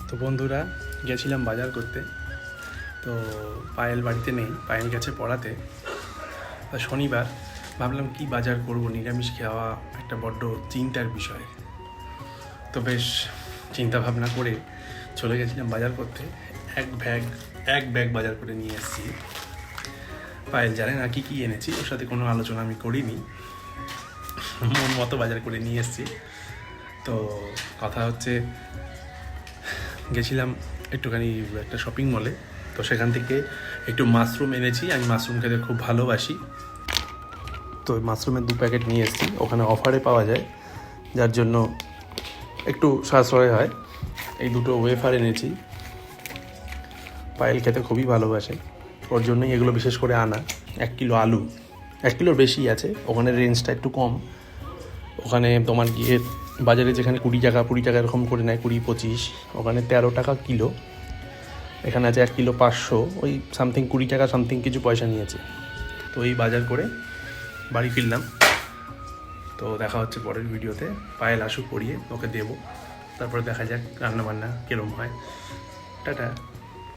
তো বন্ধুরা, গেছিলাম বাজার করতে। তো পায়েল বাড়িতে নেই, পায়েল গেছে পড়াতে। শনিবার ভাবলাম কি বাজার করব, নিরামিষ খাওয়া একটা বড্ড চিন্তার বিষয়। তো বেশ চিন্তা ভাবনা করে চলে গেছিলাম বাজার করতে। এক ব্যাগ বাজার করে নিয়ে এসেছি। পায়েল জানে না কি এনেছি, ওর সাথে কোনো আলোচনা আমি করিনি, মন মতো বাজার করে নিয়ে এসেছি। তো কথা হচ্ছে, গেছিলাম একটুখানি একটা শপিং মলে। তো সেখান থেকে একটু মাশরুম এনেছি, আমি মাশরুম খেতে খুব ভালোবাসি। তো মাশরুমের 2 প্যাকেট নিয়ে এসেছি, ওখানে অফারে পাওয়া যায়, যার জন্য একটু সাশ্রয় হয়। এই 2টো ওয়েফার এনেছি, পায়েল খেতে খুবই ভালোবাসে, ওর জন্যই এগুলো বিশেষ করে আনা। 1 কিলো আলু, 1 কিলোর বেশি আছে, ওখানে রেঞ্জটা একটু কম। ওখানে তোমার গিয়ে বাজারে যেখানে 20 টাকা এরকম করে নেয়, 20-25, ওখানে 13 টাকা কিলো। এখানে আছে 1 কিলো 500, ওই সামথিং 20 টাকা সামথিং কিছু পয়সা নিয়েছে। তো এই বাজার করে বাড়ি ফিরলাম। তো দেখা হচ্ছে পরের ভিডিওতে। পায়েল আসুক, পড়িয়ে ওকে দেবো, তারপরে দেখা যাক রান্নাবান্না কীরকম হয়। টাটা।